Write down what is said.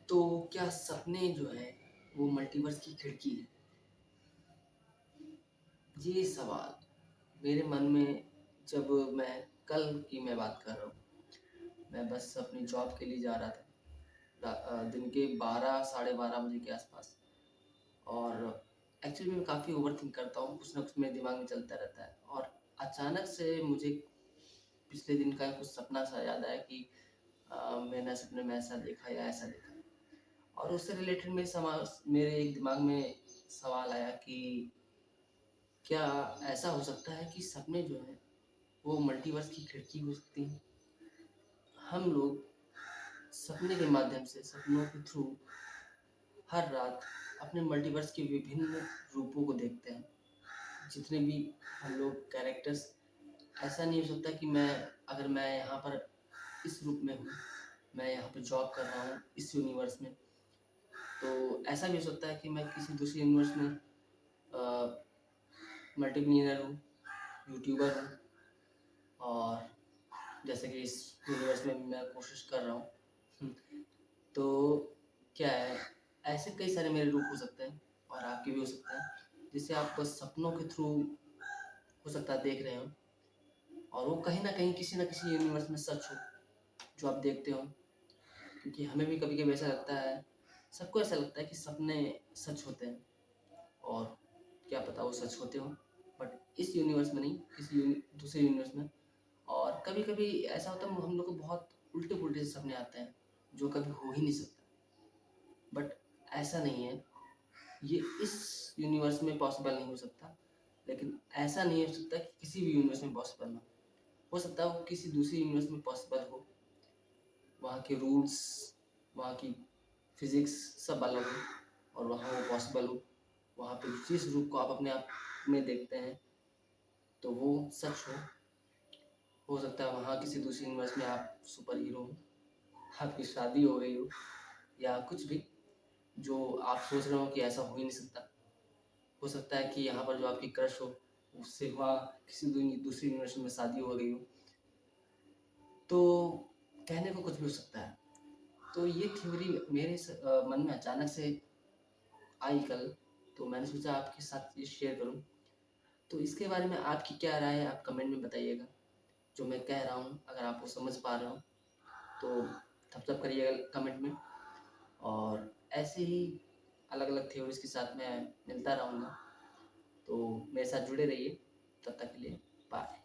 तो क्या सपने जो है वो मल्टीवर्स की खिड़की है? ये सवाल मेरे मन में जब मैं कल की मैं बात कर रहा हूँ। मैं बस अपनी जॉब के लिए जा रहा था दिन के 12 साढ़े 12 बजे के आसपास। और एक्चुअली मैं काफ़ी ओवरथिंक करता हूँ, कुछ ना कुछ मेरे दिमाग में चलता रहता है। और अचानक से मुझे पिछले दिन का कुछ सपना सा याद आया कि मैंने सपने में ऐसा देखा या ऐसा देखा। और उससे रिलेटेड मेरे एक दिमाग में सवाल आया कि क्या ऐसा हो सकता है कि सपने जो हैं वो मल्टीवर्स की खिड़की हो सकती हैं? हम लोग सपने के माध्यम से, सपनों के थ्रू हर रात अपने मल्टीवर्स के विभिन्न रूपों को देखते हैं। जितने भी हम लोग कैरेक्टर्स, ऐसा नहीं हो सकता कि मैं यहाँ पर इस रूप में हूँ, मैं यहाँ पे जॉब कर रहा हूँ इस यूनिवर्स में। तो ऐसा भी हो सकता है कि मैं किसी दूसरे यूनिवर्स में मल्टीमिलियनर हूँ, यूट्यूबर हूँ, और जैसे कि इस यूनिवर्स में मैं कोशिश कर रहा हूँ। तो क्या है, ऐसे कई सारे मेरे रूप हो सकते हैं और आपके भी हो सकते हैं, जिसे आप बस सपनों के थ्रू हो सकता है देख रहे हो, और वो कहीं ना कहीं किसी ना किसी यूनिवर्स में सच हो जो आप देखते हो। क्योंकि हमें भी कभी कभी ऐसा लगता है, सबको ऐसा लगता है कि सपने सच होते हैं, और क्या पता वो सच होते हो, बट इस यूनिवर्स में नहीं, किसी दूसरे यूनिवर्स में। और कभी कभी ऐसा होता है हम लोग को बहुत उल्टे पुल्टे से सपने आते हैं जो कभी हो ही नहीं सकता। बट ऐसा नहीं है, ये इस यूनिवर्स में पॉसिबल नहीं हो सकता, लेकिन ऐसा नहीं हो सकता कि किसी भी यूनिवर्स में पॉसिबल ना हो सकता है वो किसी दूसरे यूनिवर्स में पॉसिबल हो। वहाँ के रूल्स, वहाँ की फिजिक्स सब अलग हो और वहाँ वो पॉसिबल हो। वहाँ पे जिस रूप को आप अपने आप में देखते हैं तो वो सच हो सकता है वहाँ किसी दूसरे यूनिवर्स में आप सुपर हीरो हो, आपकी शादी हो गई हो, या कुछ भी जो आप सोच रहे हो कि ऐसा हो ही नहीं सकता। हो सकता है कि यहाँ पर जो आपकी क्रश हो, उससे वहाँ किसी दूसरी यूनिवर्स में शादी हो गई हो। तो कहने को कुछ भी हो सकता है। तो ये थ्योरी मेरे मन में अचानक से आई कल, तो मैंने सोचा आपके साथ ये शेयर करूं। तो इसके बारे में आपकी क्या राय है, आप कमेंट में बताइएगा। जो मैं कह रहा हूँ अगर आपको समझ पा रहे हो तो थम्स अप करिएगा कमेंट में। और ऐसे ही अलग अलग थ्योरीज के साथ मैं मिलता रहूँगा, तो मेरे साथ जुड़े रहिए। तब तक के लिए बाय।